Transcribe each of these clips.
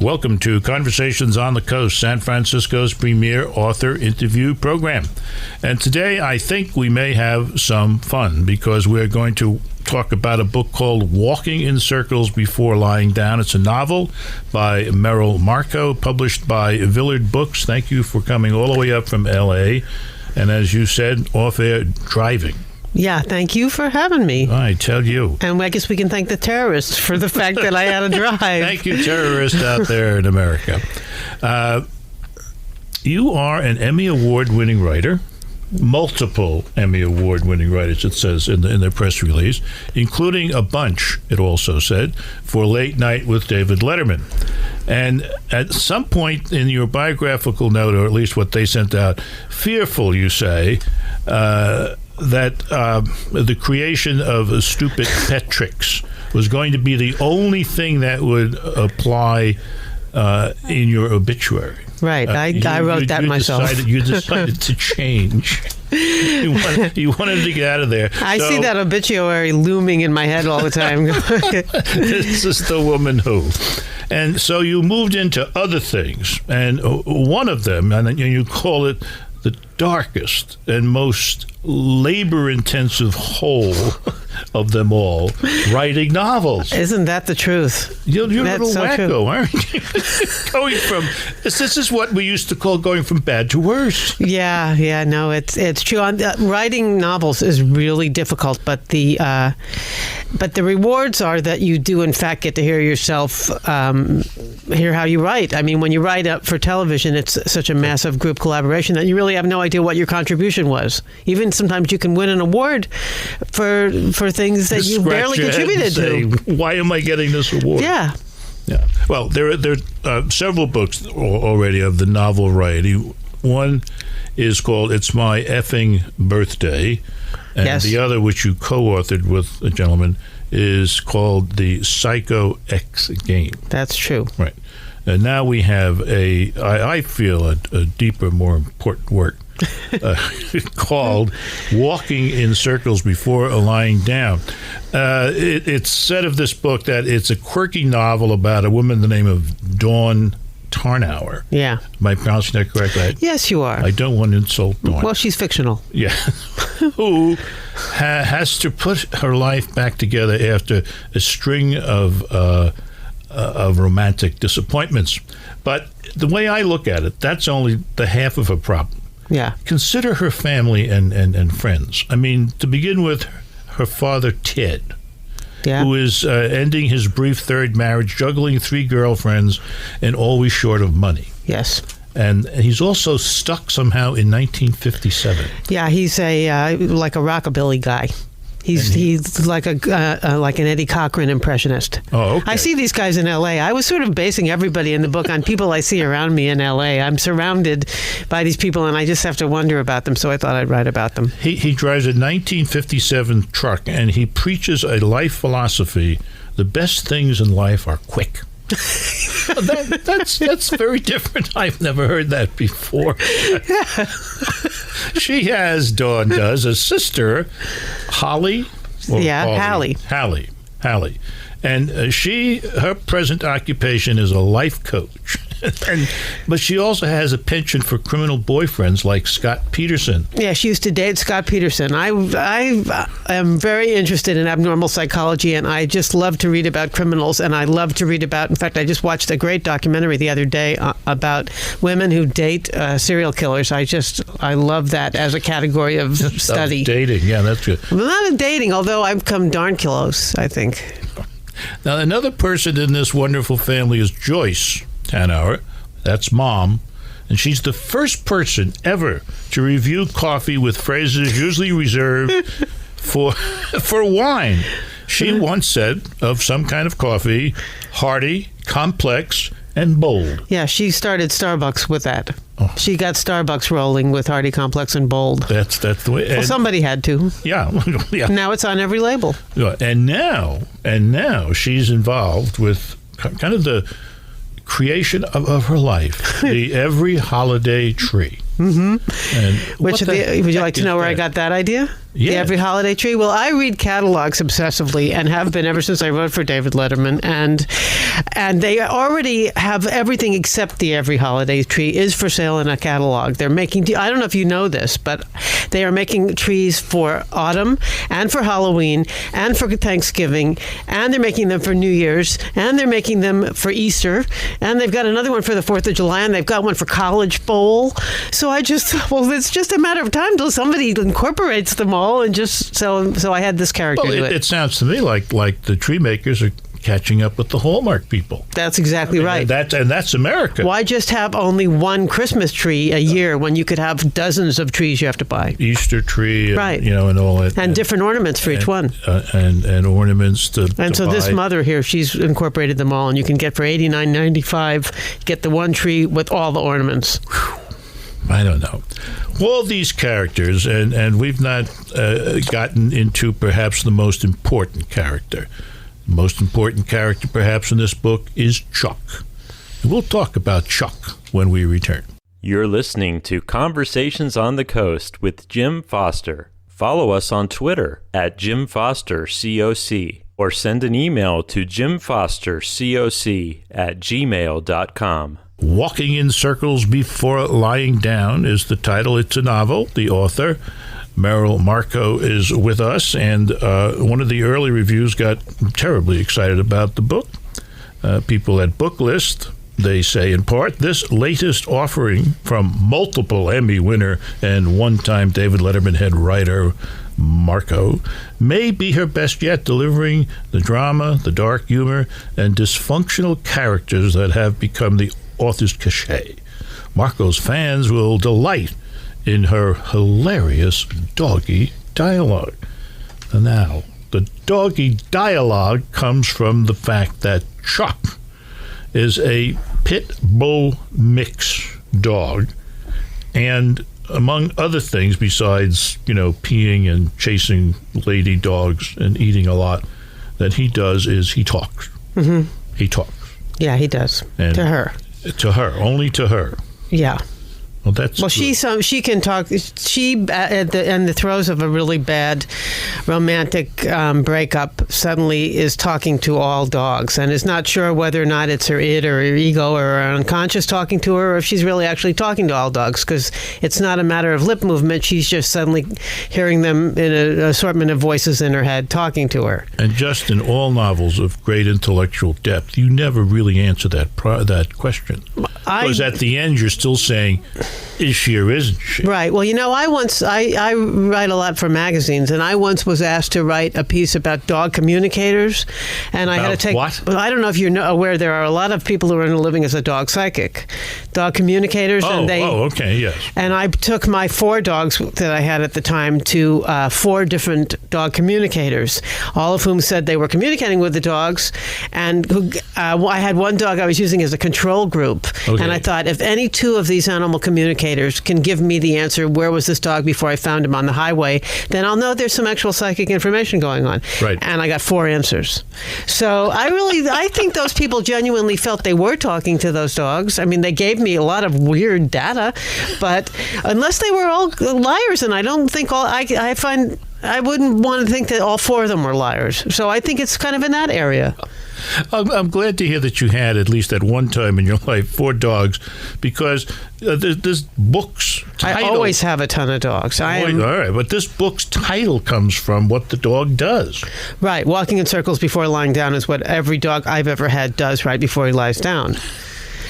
Welcome to Conversations on the Coast, San Francisco's premier author interview program. And today I think we may have some fun because we're going to talk about a book called Walking in Circles Before Lying Down. It's a novel by Merrill Markoe, published by Villard Books. Thank you for coming all the way up from L.A. And as you said, off-air driving. Yeah, thank you for having me. I tell you. And I guess we can thank the terrorists for the fact that I had to drive. Thank you, terrorists out there in America. You are an Emmy Award-winning writer, multiple Emmy Award-winning writers, it says in their press release, including a bunch, it also said, for Late Night with David Letterman. And at some point in your biographical note, or at least what they sent out, fearful, you say, that the creation of stupid pet tricks was going to be the only thing that would apply in your obituary. Right. I wrote that myself. You decided to change. You wanted to get out of there. I see that obituary looming in my head all the time. This is the woman who. And so you moved into other things. And one of them, and you call it the darkest and most labor-intensive hole of them all, writing novels. Isn't that the truth? You're a little so wacko, true. aren't you? Going from this is what we used to call going from bad to worse. Yeah, no, it's true. Writing novels is really difficult, but the rewards are that you do in fact get to hear yourself hear how you write. I mean, when you write up for television, it's such a massive group collaboration that you really have no idea what your contribution was. Even sometimes you can win an award for things that you barely contributed to. Why am I getting this award? Yeah. Well, there are several books already of the novel variety. One is called It's My Effing Birthday, and yes. The other, which you co-authored with a gentleman, is called The Psycho X Game. That's true. Right. And now we have I feel a deeper, more important work called Walking in Circles Before Lying Down. It's said of this book that it's a quirky novel about a woman by the name of Dawn Tarnower. Yeah. Am I pronouncing that correctly? Yes, you are. I don't want to insult Dawn. Well, she's fictional. Yeah. Who has to put her life back together after a string of romantic disappointments. But the way I look at it, that's only the half of a problem. Yeah. Consider her family and friends. I mean, to begin with, her father, Ted, who is ending his brief third marriage, juggling 3 girlfriends, and always short of money. Yes. And he's also stuck somehow in 1957. Yeah, he's like a rockabilly guy. He's like an Eddie Cochran impressionist. Oh, okay. I see these guys in L.A. I was sort of basing everybody in the book on people I see around me in L.A. I'm surrounded by these people, and I just have to wonder about them, so I thought I'd write about them. He drives a 1957 truck, and he preaches a life philosophy. The best things in life are quick. That's very different. I've never heard that before. She has, Dawn does, a sister, Holly. Hallie. Hallie. And her present occupation is a life coach. But she also has a penchant for criminal boyfriends like Scott Peterson. Yeah, she used to date Scott Peterson. I am very interested in abnormal psychology, and I just love to read about criminals, and I love to read about, in fact, I just watched a great documentary the other day about women who date serial killers. I love that as a category of study. Dating, yeah, that's good. Well, not dating, although I've come darn close, I think. Now, another person in this wonderful family is Joyce Tarnower. That's Mom. And she's the first person ever to review coffee with phrases usually reserved for wine. She once said of some kind of coffee, hearty, complex, and bold. Yeah, she started Starbucks with that. Oh. She got Starbucks rolling with hearty, complex, and bold. That's the way. Well, somebody had to. Yeah. Now it's on every label. And now she's involved with kind of the creation of her life, the every holiday tree. Mm-hmm. And would you like to know where I got that idea? Yeah. The Every Holiday Tree. Well, I read catalogs obsessively and have been ever since I wrote for David Letterman. And they already have everything except the Every Holiday Tree is for sale in a catalog. They're making, I don't know if you know this, but they are making trees for autumn and for Halloween and for Thanksgiving, and they're making them for New Year's, and they're making them for Easter, and they've got another one for the 4th of July, and they've got one for College Bowl. So I just thought, well, it's just a matter of time till somebody incorporates them all, and just so I had this character do it. It sounds to me like the tree makers are catching up with the Hallmark people. That's exactly right. And that's America. Why just have only one Christmas tree a year when you could have dozens of trees you have to buy? Easter tree, and, right? And all that, and different ornaments for each one, and ornaments to. And so buy. This mother here, she's incorporated them all, and you can get for $89.95, get the one tree with all the ornaments. I don't know. All these characters, and we've not gotten into perhaps the most important character. The most important character, perhaps, in this book is Chuck. And we'll talk about Chuck when we return. You're listening to Conversations on the Coast with Jim Foster. Follow us on Twitter at Jim Foster COC, or send an email to jimfostercoc@gmail.com. Walking in Circles Before Lying Down is the title. It's a novel. The author, Merrill Markoe, is with us, and one of the early reviews got terribly excited about the book. People at Booklist, they say, in part, this latest offering from multiple Emmy winner and one-time David Letterman head writer Markoe may be her best yet, delivering the drama, the dark humor, and dysfunctional characters that have become the author's cachet. Markoe's fans will delight in her hilarious doggy dialogue. And now, the doggy dialogue comes from the fact that Chuck is a pit bull mix dog, and among other things, besides, peeing and chasing lady dogs and eating a lot, that he does is he talks. Mm-hmm. He talks. Yeah, he does. And to her. To her. Only to her. Yeah. Well, that's good. She can talk. She in the throes of a really bad romantic breakup suddenly is talking to all dogs and is not sure whether or not it's her id or her ego or her unconscious talking to her, or if she's really actually talking to all dogs, because it's not a matter of lip movement. She's just suddenly hearing them in an assortment of voices in her head talking to her. And just in all novels of great intellectual depth, you never really answer that question, because at the end you're still saying, is she or isn't she? Right. Well, I write a lot for magazines, and I once was asked to write a piece about dog communicators, and I had to take. What? Well, I don't know if you're aware, there are a lot of people who are living as a dog psychic, dog communicators, and they. Oh, okay, yes. And I took my 4 dogs that I had at the time to 4 different dog communicators, all of whom said they were communicating with the dogs, and I had one dog I was using as a control group, and I thought, if any 2 of these animal communicators can give me the answer, where was this dog before I found him on the highway, then I'll know there's some actual psychic information going on. Right. And I got 4 answers. So I think those people genuinely felt they were talking to those dogs. I mean, they gave me a lot of weird data, but unless they were all liars, and I don't think I wouldn't want to think that all 4 of them were liars. So I think it's kind of in that area. I'm glad to hear that you had, at least at one time in your life, 4 dogs, because this book's title... I always have a ton of dogs. All right, but this book's title comes from what the dog does. Right. Walking in circles before lying down is what every dog I've ever had does right before he lies down.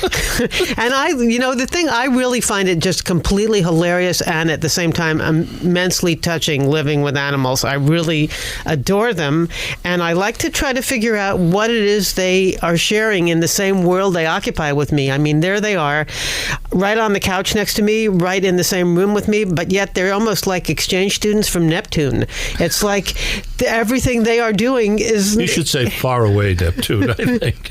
And the thing, I really find it just completely hilarious and at the same time immensely touching, living with animals. I really adore them, and I like to try to figure out what it is they are sharing in the same world they occupy with me. I mean, there they are, right on the couch next to me, right in the same room with me, but yet they're almost like exchange students from Neptune. It's like everything they are doing is... You should say far away Neptune, I think.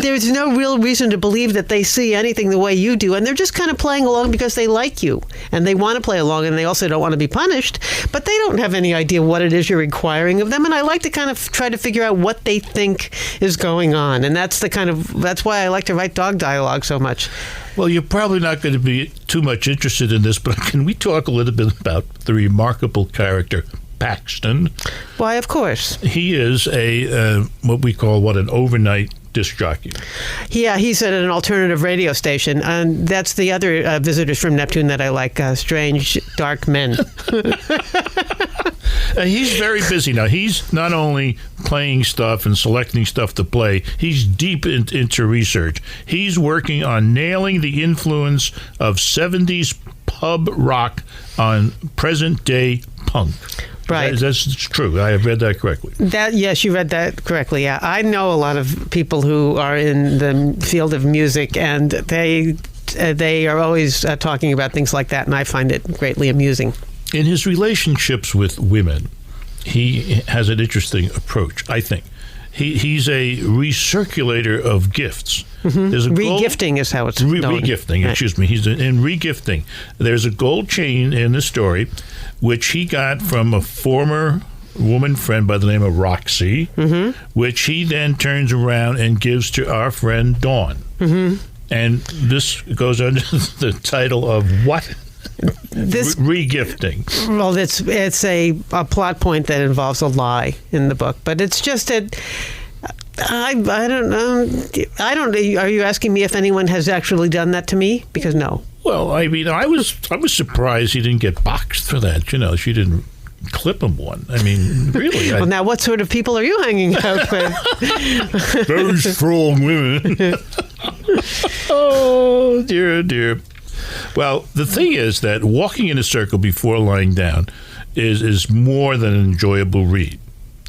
There's no real reason to believe that they see anything the way you do, and they're just kind of playing along because they like you, and they want to play along, and they also don't want to be punished, but they don't have any idea what it is you're requiring of them, and I like to kind of try to figure out what they think is going on, and that's why I like to write dog dialogue so much. Well, you're probably not going to be too much interested in this, but can we talk a little bit about the remarkable character Paxton? Why, of course. He is what we call an overnight disc jockey. Yeah, he's at an alternative radio station, and that's the other visitors from Neptune that I like, strange, dark men. He's very busy now. He's not only playing stuff and selecting stuff to play, he's deep into research. He's working on nailing the influence of 70s pub rock on present-day punk. Right. That's true. I have read that correctly. Yes, you read that correctly. Yeah, I know a lot of people who are in the field of music, and they are always talking about things like that, and I find it greatly amusing. In his relationships with women, he has an interesting approach, I think. He's a recirculator of gifts. Mm-hmm. There's regifting is how it's known. Regifting, excuse me. He's in regifting. There's a gold chain in the story, which he got from a former woman friend by the name of Roxy, mm-hmm. which he then turns around and gives to our friend Dawn. Mm-hmm. And this goes under the title of what? This regifting. Well, it's a plot point that involves a lie in the book, but it's just that I don't know. Are you asking me if anyone has actually done that to me? Because no. Well, I mean, I was surprised he didn't get boxed for that. You know, she didn't clip him one. I mean, really. Well, now what sort of people are you hanging out with? Very strong women. Oh, dear, dear. Well, the thing is that walking in a circle before lying down is more than an enjoyable read.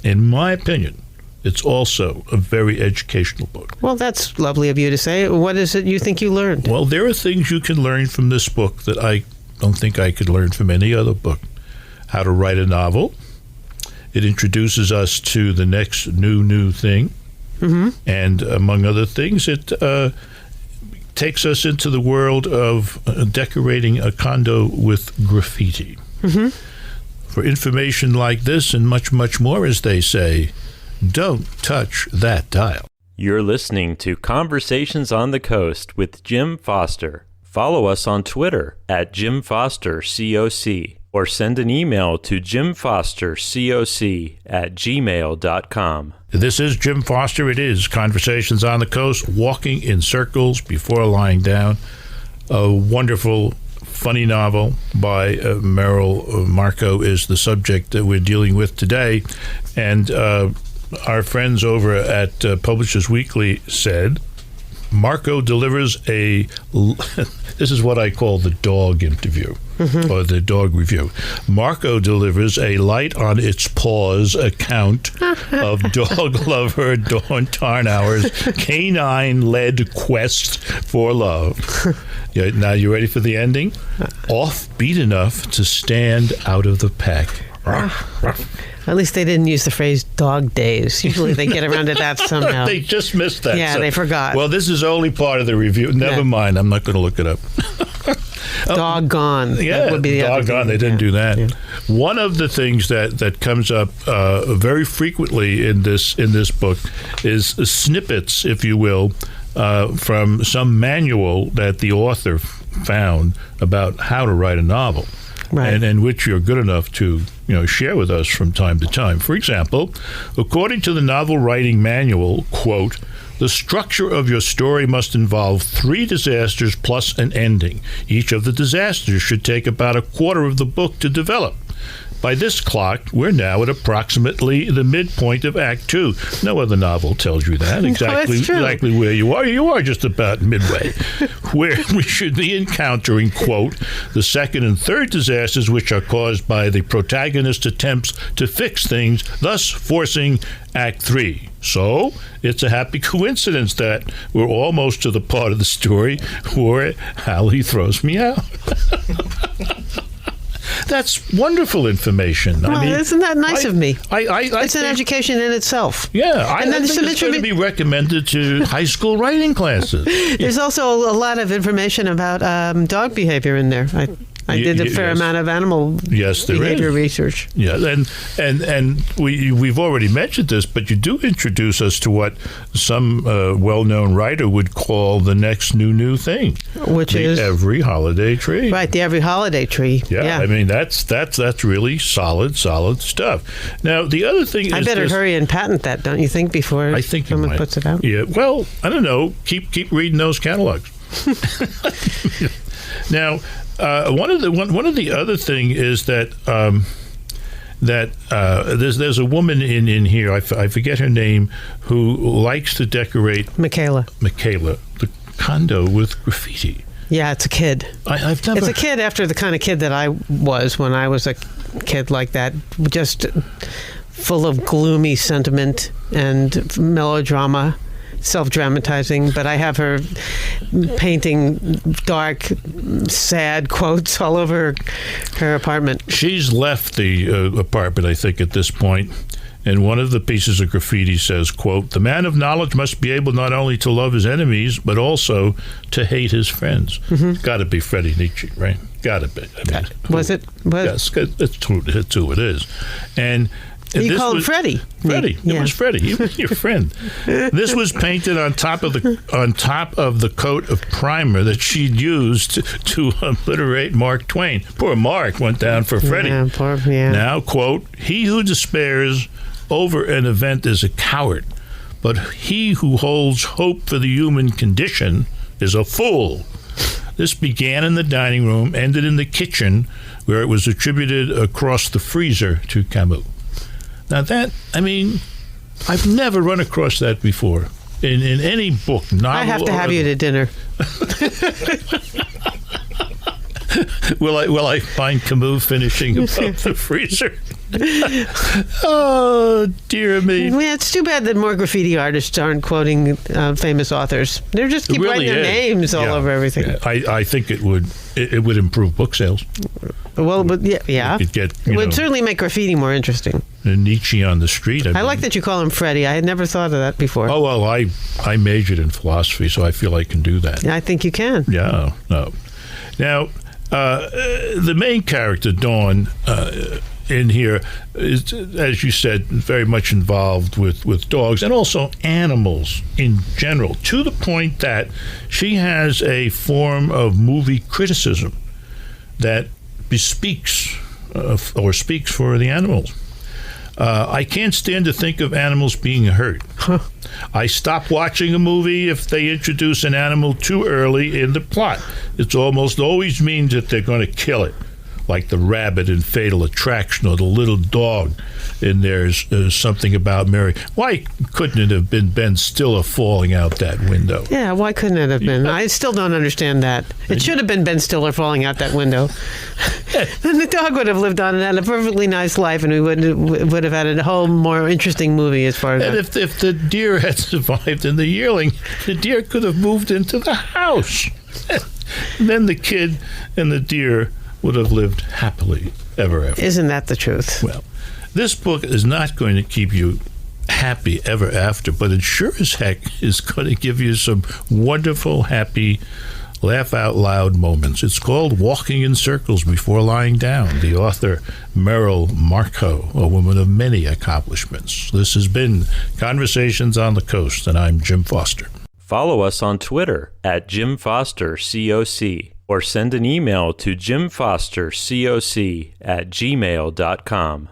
In my opinion, it's also a very educational book. Well, that's lovely of you to say. What is it you think you learned? Well, there are things you can learn from this book that I don't think I could learn from any other book. How to write a novel. It introduces us to the next new thing. Mm-hmm. And among other things, it takes us into the world of decorating a condo with graffiti. Mm-hmm. For information like this and much, much more, as they say, don't touch that dial. You're listening to Conversations on the Coast with Jim Foster. Follow us on Twitter at Jim Foster COC or send an email to jimfostercoc@gmail.com. This is Jim Foster. It is Conversations on the Coast, walking in circles before lying down. A wonderful, funny novel by Merrill Markoe is the subject that we're dealing with today. And our friends over at Publishers Weekly said, Markoe delivers this is what I call the dog interview, mm-hmm. or the dog review. Markoe delivers a light on its paws account of dog lover Dawn Tarnauer's canine-led quest for love. Now, you ready for the ending? Offbeat enough to stand out of the pack. At least they didn't use the phrase dog days. Usually they get around to that somehow. They just missed that. Yeah, they forgot. Well, this is only part of the review. Never mind. I'm not going to look it up. Doggone. Yeah, that would be the doggone. They didn't do that. Yeah. One of the things that comes up very frequently in this book is snippets, if you will, from some manual that the author found about how to write a novel. Right. And which you're good enough to share with us from time to time. For example, according to the novel writing manual, quote, the structure of your story must involve 3 disasters plus an ending. Each of the disasters should take about a quarter of the book to develop. By this clock, we're now at approximately the midpoint of Act 2. No other novel tells you that. Exactly where you are. You are just about midway, where we should be encountering, quote, the second and third disasters which are caused by the protagonist's attempts to fix things, thus forcing Act 3. So, it's a happy coincidence that we're almost to the part of the story where Hallie throws me out. that's wonderful information. Well, I mean, isn't that nice of me? It's an think, education in itself. Yeah, And then I think some it's going to be recommended to high school writing classes. There's also a lot of information about dog behavior in there. I did a fair amount of animal behavior research. Yeah, and we've already mentioned this, but you do introduce us to what some well-known writer would call the next new thing, which is every holiday tree. Right, the every holiday tree. Yeah, I mean that's really solid stuff. Now the other thing I is better hurry and patent that, don't you think? Before someone puts it out. Yeah. Well, I don't know. Keep reading those catalogs. Now. One of the other thing is that there's a woman in here, I forget her name, who likes to decorate Michaela, the condo with graffiti. Yeah, it's a kid. I've never. It's a kid after the kind of kid that I was when I was a kid like that, just full of gloomy sentiment and melodrama. Self-dramatizing, but I have her painting dark, sad quotes all over her apartment. She's left the apartment, I think, at this point, and one of the pieces of graffiti says, quote, "The man of knowledge must be able not only to love his enemies, but also to hate his friends." Mm-hmm. Got to be Freddie Nietzsche, right? Got to be. I mean, was it? Yes, it's who it is. And you call him Freddie. Freddie. Yeah. It was Freddie. He was your friend. This was painted on top of the coat of primer that she'd used to obliterate Mark Twain. Poor Mark went down for Freddie. Yeah. Now, quote, "He who despairs over an event is a coward, but he who holds hope for the human condition is a fool." This began in the dining room, ended in the kitchen, where it was attributed across the freezer to Camus. Now that, I mean, I've never run across that before in any book, novel. I have to have you to dinner. Will I find Camus finishing above the freezer? Oh, dear me. Yeah, it's too bad that more graffiti artists aren't quoting famous authors. They just keep writing their names all over everything. Yeah. I think it would improve book sales. Well, but yeah. It would certainly make graffiti more interesting. Nietzsche on the street. I like that you call him Freddie. I had never thought of that before. Oh, well, I majored in philosophy, so I feel I can do that. I think you can. Yeah, no. Now, the main character, Dawn, in here is, as you said, very much involved with dogs and also animals in general, to the point that she has a form of movie criticism that bespeaks or speaks for the animals. I can't stand to think of animals being hurt. I stop watching a movie if they introduce an animal too early in the plot. It almost always means that they're going to kill it, like the rabbit in Fatal Attraction or the little dog in There's Something About Mary. Why couldn't it have been Ben Stiller falling out that window? Yeah, why couldn't it have been? I still don't understand that. It should have been Ben Stiller falling out that window. Then the dog would have lived on and had a perfectly nice life, and we would have had a whole more interesting movie as far as and that. If the deer had survived in the yearling, the deer could have moved into the house. And then the kid and the deer would have lived happily ever after. Isn't that the truth? Well, this book is not going to keep you happy ever after, but it sure as heck is going to give you some wonderful, happy, laugh out loud moments. It's called Walking in Circles Before Lying Down. The author, Merrill Markoe, a woman of many accomplishments. This has been Conversations on the Coast, and I'm Jim Foster. Follow us on Twitter at Jim Foster COC, or send an email to jimfostercoc@gmail.com.